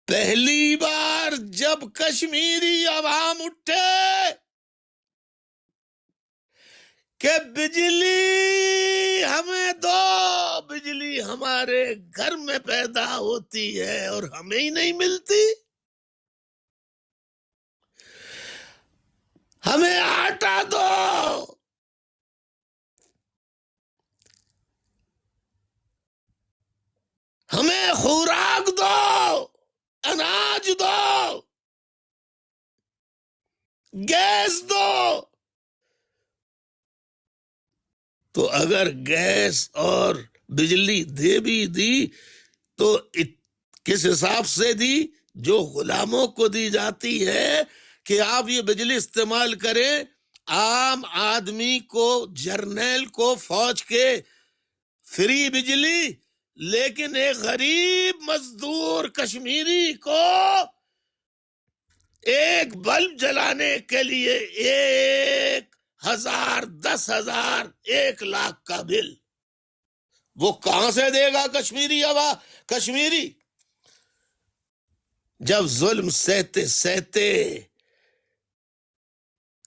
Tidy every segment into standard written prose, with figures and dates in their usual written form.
پہلی بار جب کشمیری عوام اٹھے کہ بجلی ہمیں دو، بجلی ہمارے گھر میں پیدا ہوتی ہے اور ہمیں ہی نہیں ملتی، ہمیں آٹا دو، ہمیں خوراک دو، اناج دو، گیس دو، تو اگر گیس اور بجلی دے بھی دی تو کس حساب سے دی؟ جو غلاموں کو دی جاتی ہے کہ آپ یہ بجلی استعمال کریں، عام آدمی کو، جرنیل کو، فوج کے فری بجلی، لیکن ایک غریب مزدور کشمیری کو ایک بلب جلانے کے لیے 1,000، 10,000، 1,00,000 کا بل، وہ کہاں سے دے گا کشمیری؟ جب ظلم سہتے سہتے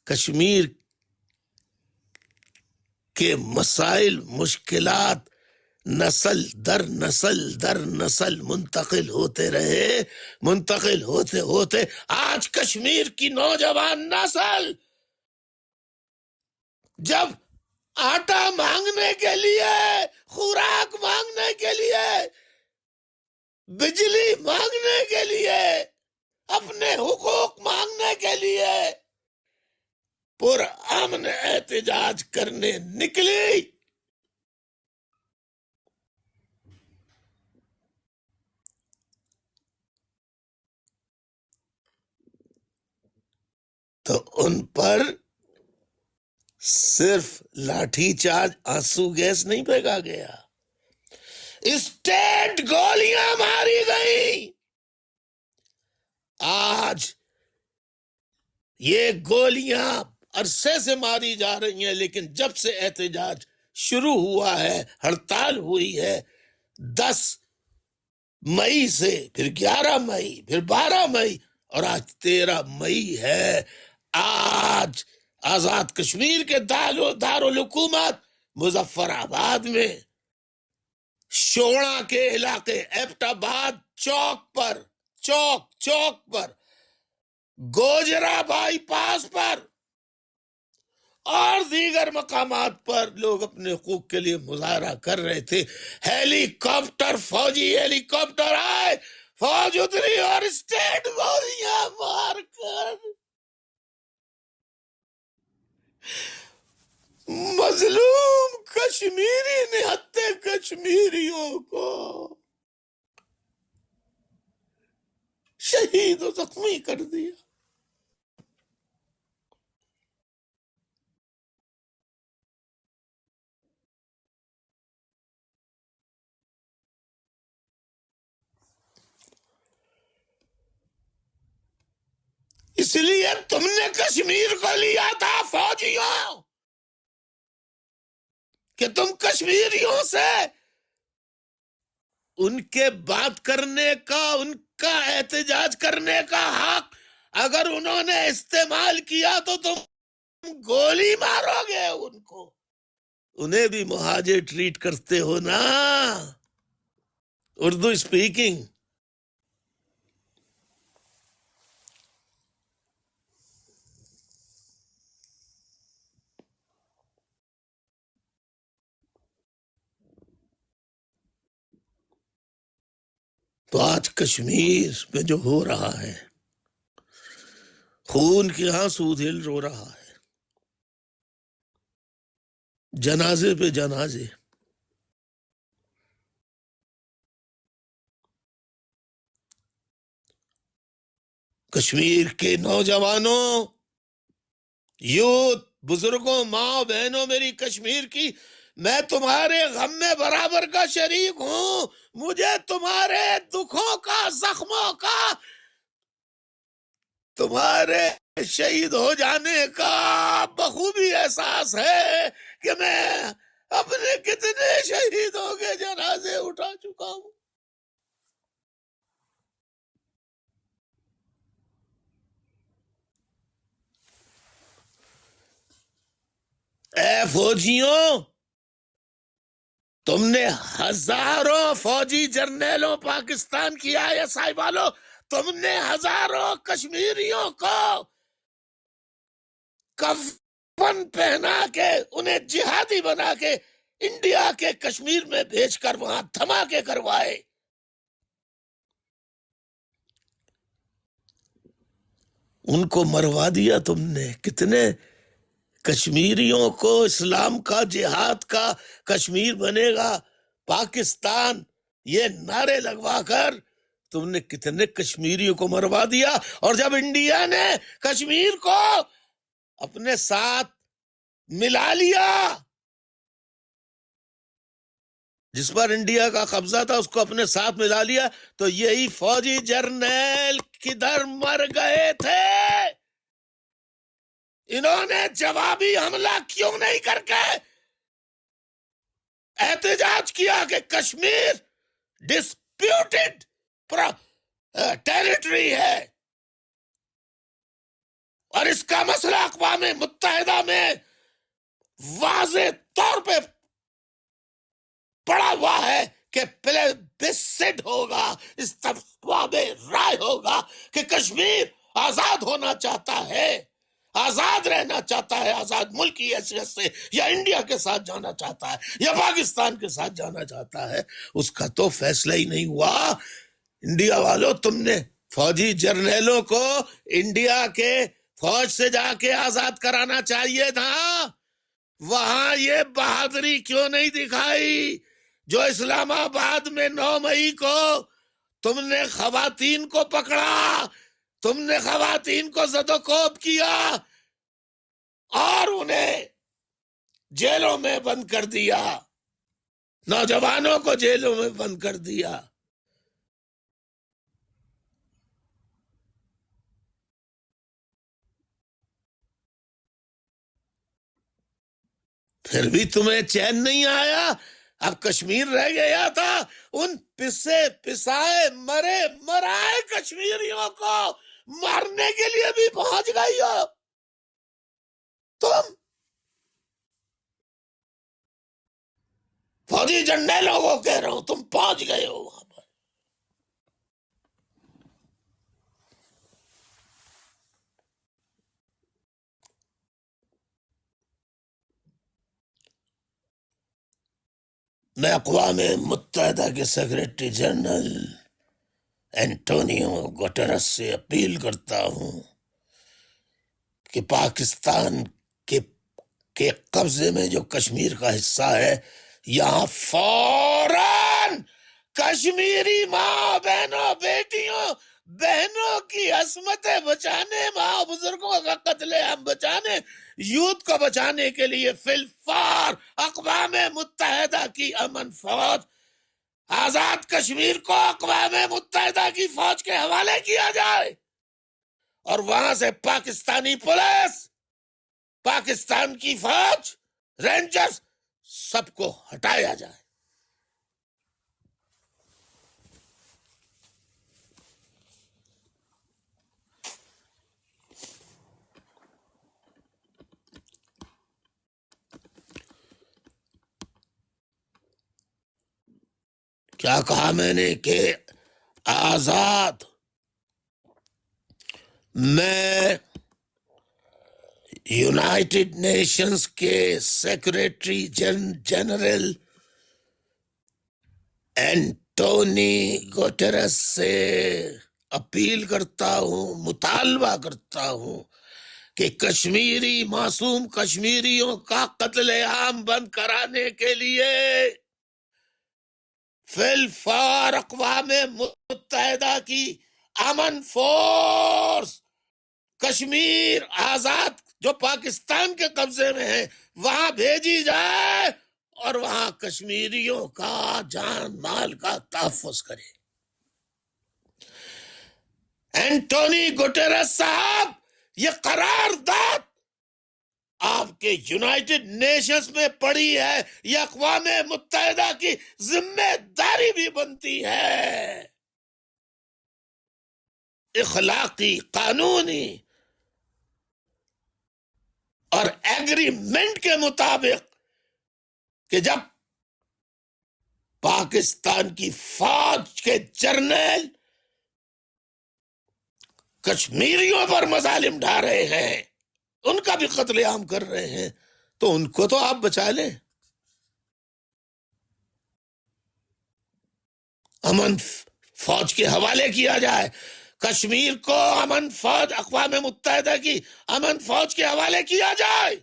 کشمیر کے مسائل، مشکلات نسل در نسل منتقل ہوتے رہے، منتقل ہوتے ہوتے آج کشمیر کی نوجوان نسل جب آٹا مانگنے کے لیے، خوراک مانگنے کے لیے، بجلی مانگنے کے لیے، اپنے حقوق مانگنے کے لیے پرامن احتجاج کرنے نکلی، تو ان پر صرف لاٹھی چارج، آنسو گیس نہیں پھینکا گیا، اسٹیٹ گولیاں ماری گئی۔ آج یہ گولیاں عرصے سے ماری جا رہی ہیں، لیکن جب سے احتجاج شروع ہوا ہے، ہڑتال ہوئی ہے 10 مئی سے، پھر 11 مئی، پھر 12 مئی، اور آج 13 مئی ہے، آج آزاد کشمیر کے دارالحکومت مظفر آباد میں، شوڑا کے علاقے ایبٹ آباد چوک پر، گوجرا بائی پاس پر اور دیگر مقامات پر لوگ اپنے حقوق کے لیے مظاہرہ کر رہے تھے۔ فوجی ہیلی کاپٹر آئے، فوج اتری اور اسٹیٹ گولیاں مار کر مظلوم کشمیری نہتے کشمیریوں کو شہید و زخمی کر دیا۔ اس لیے تم نے کشمیر کو لیا تھا فوجیوں، کہ تم کشمیریوں سے ان کے بات کرنے کا، ان کا احتجاج کرنے کا حق اگر انہوں نے استعمال کیا تو تم گولی مارو گے ان کو۔ انہیں بھی مہاجر ٹریٹ کرتے ہو نا، اردو اسپیکنگ۔ تو آج کشمیر میں جو ہو رہا ہے، خون کے آنسو دل رو رہا ہے، جنازے پہ جنازے، کشمیر کے نوجوانوں، یوتھ، بزرگوں، ماں بہنوں میری کشمیر کی، میں تمہارے غم میں برابر کا شریک ہوں، مجھے تمہارے دکھوں کا، زخموں کا، تمہارے شہید ہو جانے کا بخوبی احساس ہے کہ میں اپنے کتنے شہیدوں کے جنازے اٹھا چکا ہوں۔ فوجیوں، تم نے ہزاروں فوجی جرنیلوں پاکستان کی ISI والوں، تم نے ہزاروں کشمیریوں کو کفن پہنا کے انہیں جہادی بنا کے انڈیا کے کشمیر میں بھیج کر وہاں دھماکے کروائے. ان کو مروا دیا تم نے. کتنے کشمیریوں کو اسلام کا، جہاد کا، کشمیر بنے گا پاکستان، یہ نعرے لگوا کر تم نے کتنے کشمیریوں کو مروا دیا. اور جب انڈیا نے کشمیر کو اپنے ساتھ ملا لیا، جس پر انڈیا کا قبضہ تھا اس کو اپنے ساتھ ملا لیا، تو یہی فوجی جرنیل کدھر مر گئے تھے؟ انہوں نے جوابی حملہ کیوں نہیں کر کے احتجاج کیا کہ کشمیر ڈسپیوٹڈ ٹیریٹری ہے اور اس کا مسئلہ اقوام متحدہ میں واضح طور پہ پڑا ہوا ہے کہ پلیبسسٹ ہوگا، استفتاء میں رائے ہوگا کہ کشمیر آزاد ہونا چاہتا ہے، آزاد رہنا چاہتا ہے، آزاد ملک کی حیثیت سے، یا انڈیا کے ساتھ جانا چاہتا ہے یا پاکستان کے ساتھ جانا چاہتا ہے. اس کا تو فیصلہ ہی نہیں ہوا. انڈیا والوں، تم نے فوجی جرنیلوں کو انڈیا کے فوج سے جا کے آزاد کرانا چاہیے تھا. وہاں یہ بہادری کیوں نہیں دکھائی جو اسلام آباد میں 9 مئی کو تم نے خواتین کو پکڑا، تم نے خواتین کو زد و کوب کیا اور انہیں جیلوں میں بند کر دیا، نوجوانوں کو جیلوں میں بند کر دیا. پھر بھی تمہیں چین نہیں آیا. اب کشمیر رہ گیا تھا. ان پسے پسائے مرے مرائے کشمیریوں کو مارنے کے لیے بھی پہنچ گئی ہو تم. فوجی جرنیلوں کو کہہ رہا ہوں، تم پہنچ گئے ہو وہاں پر. میں اقوام متحدہ کے سیکرٹری جنرل اینٹونیو گوٹرس سے اپیل کرتا ہوں کہ پاکستان کے قبضے میں جو کشمیر کا حصہ ہے، یہاں فوراً کشمیری ماں بہنوں، بیٹیوں بہنوں کی عصمتیں بچانے، ماں بزرگوں کا قتل عام بچانے، یوتھ کو بچانے کے لیے فی الفور اقوام متحدہ کی امن فوج، آزاد کشمیر کو اقوام متحدہ کی فوج کے حوالے کیا جائے اور وہاں سے پاکستانی پولیس، پاکستان کی فوج، رینجرز سب کو ہٹایا جائے. کیا کہا میں نے کہ آزاد، میں یونائٹڈ نیشنز کے سیکریٹری جنرل اینٹونی گوٹرس سے اپیل کرتا ہوں، مطالبہ کرتا ہوں کہ کشمیری معصوم کشمیریوں کا قتل عام بند کرانے کے لیے فی الفور اقوام متحدہ کی امن فورس کشمیر آزاد جو پاکستان کے قبضے میں ہے وہاں بھیجی جائے اور وہاں کشمیریوں کا جان مال کا تحفظ کرے. اینٹونی گوٹرس صاحب، یہ قرارداد آپ کے یونائٹڈ نیشنز میں پڑی ہے، یہ اقوام متحدہ کی ذمہ داری بھی بنتی ہے، اخلاقی، قانونی. اور ایگریمنٹ کے مطابق کہ جب پاکستان کی فوج کے جرنیل کشمیریوں پر مظالم ڈھا رہے ہیں، ان کا بھی قتل عام کر رہے ہیں، تو ان کو تو آپ بچا لیں، امن فوج کے حوالے کیا جائے، کشمیر کو امن فوج، اقوام متحدہ کی امن فوج کے حوالے کیا جائے۔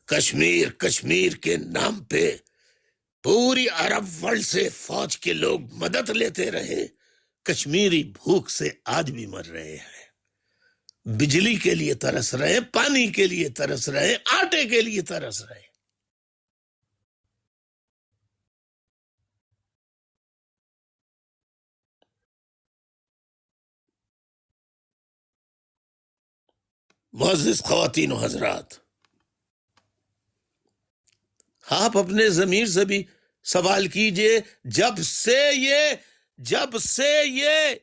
کشمیر کے نام پہ پوری عرب ورلڈ سے فوج کے لوگ مدد لیتے رہے، کشمیری بھوک سے آج بھی مر رہے ہیں، بجلی کے لیے ترس رہے، پانی کے لیے ترس رہے، آٹے کے لیے ترس رہے۔ معزز خواتین و حضرات، آپ اپنے ضمیر سے بھی سوال کیجئے، جب سے یہ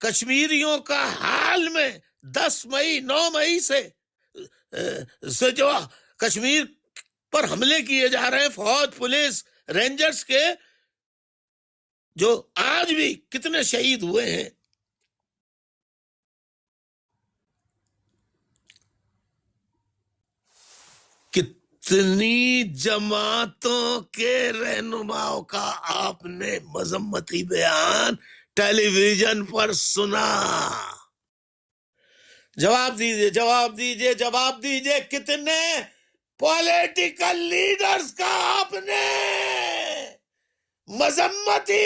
کشمیریوں کا حال میں 10 مئی 9 مئی سے جو کشمیر پر حملے کیے جا رہے ہیں، فوج، پولیس، رینجرز کے، جو آج بھی کتنے شہید ہوئے ہیں، کتنی جماعتوں کے رہنماؤں کا آپ نے مذمتی بیان ٹیلی ویژن پر سنا؟ جواب دیجئے، کتنے پولیٹیکل لیڈرز کا آپ نے مذمتی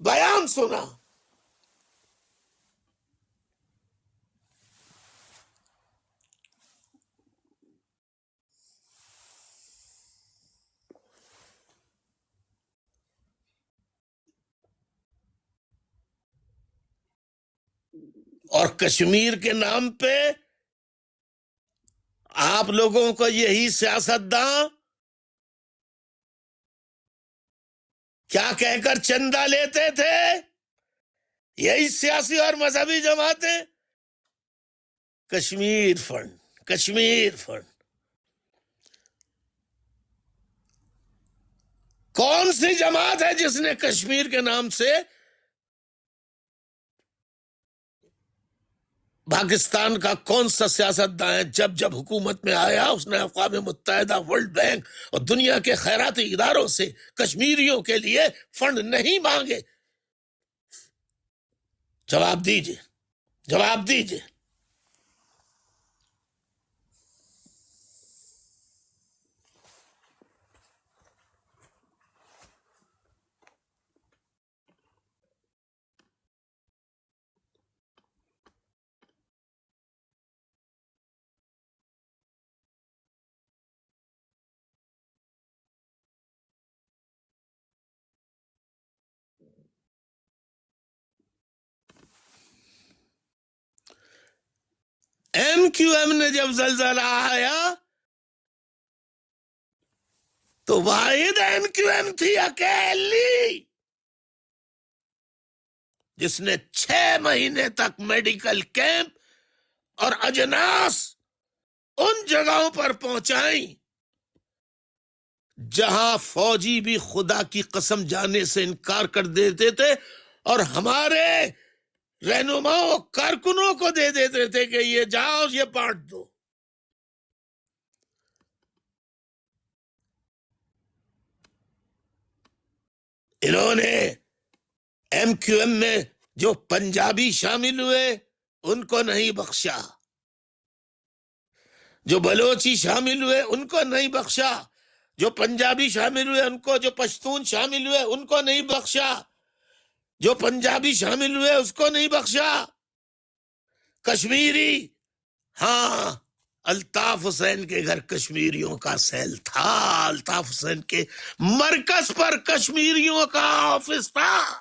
بیان سنا؟ اور کشمیر کے نام پہ آپ لوگوں کو یہی سیاستداں کیا کہہ کر چندہ لیتے تھے؟ یہی سیاسی اور مذہبی جماعتیں، کشمیر فنڈ۔ کون سی جماعت ہے جس نے کشمیر کے نام سے پاکستان کا کون سا سیاستداں ہے جب حکومت میں آیا اس نے اقوام متحدہ، ورلڈ بینک اور دنیا کے خیراتی اداروں سے کشمیریوں کے لیے فنڈ نہیں مانگے؟ جواب دیجئے۔ MQM نے جب زلزلہ آیا تو واحد MQM تھی اکیلی جس نے 6 مہینے تک میڈیکل کیمپ اور اجناس ان جگہوں پر پہنچائیں جہاں فوجی بھی خدا کی قسم جانے سے انکار کر دیتے تھے اور ہمارے رہنماؤں کارکنوں کو دے دیتے تھے کہ یہ جاؤ، یہ بانٹ دو۔ انہوں نے MQM میں جو پنجابی شامل ہوئے ان کو نہیں بخشا، جو بلوچی شامل ہوئے ان کو نہیں بخشا، جو پنجابی شامل ہوئے ان کو، جو پشتون شامل ہوئے ان کو نہیں بخشا، جو پنجابی شامل ہوئے اس کو نہیں بخشا۔ کشمیری، ہاں، الطاف حسین کے گھر کشمیریوں کا سیل تھا، الطاف حسین کے مرکز پر کشمیریوں کا آفس تھا،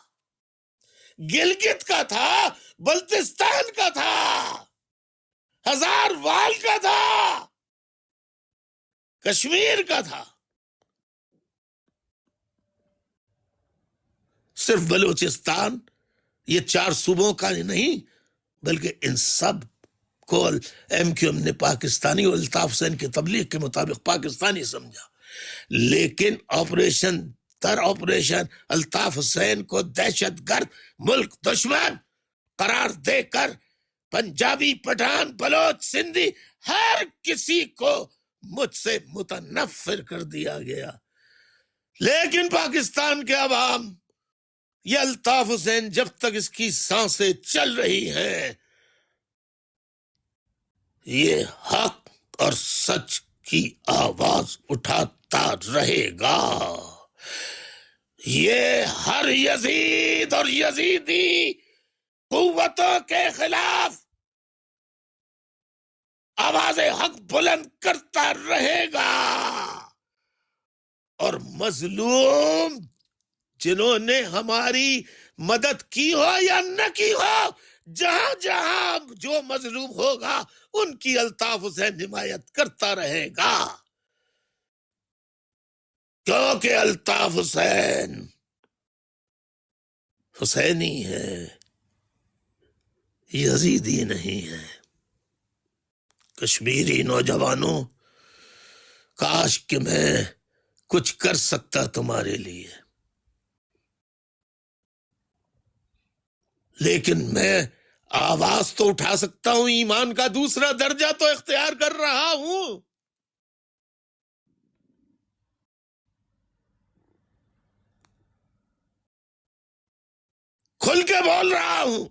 گلگت کا تھا، بلتستان کا تھا، ہزار وال کا تھا، کشمیر کا تھا۔ صرف بلوچستان یہ 4 صوبوں کا نہیں بلکہ ان سب کو ایم کیو ایم نے پاکستانی اور الطاف حسین کی تبلیغ کے مطابق پاکستانی سمجھا، لیکن آپریشن الطاف حسین کو دہشت گرد ملک دشمن قرار دے کر پنجابی، پٹھان، بلوچ، سندھی ہر کسی کو مجھ سے متنفر کر دیا گیا۔ لیکن پاکستان کے عوام، یہ الطاف حسین جب تک اس کی سانسیں چل رہی ہیں یہ حق اور سچ کی آواز اٹھاتا رہے گا۔ یہ ہر یزید اور یزیدی قوتوں کے خلاف آواز حق بلند کرتا رہے گا، اور مظلوم جنہوں نے ہماری مدد کی ہو یا نہ کی ہو، جہاں جہاں جو مظلوم ہوگا ان کی الطاف حسین حمایت کرتا رہے گا، کیونکہ الطاف حسین حسینی ہے، یزیدی نہیں ہے۔ کشمیری نوجوانوں، کاش کہ میں کچھ کر سکتا تمہارے لیے، لیکن میں آواز تو اٹھا سکتا ہوں، ایمان کا دوسرا درجہ تو اختیار کر رہا ہوں۔ کھل کے بول رہا ہوں،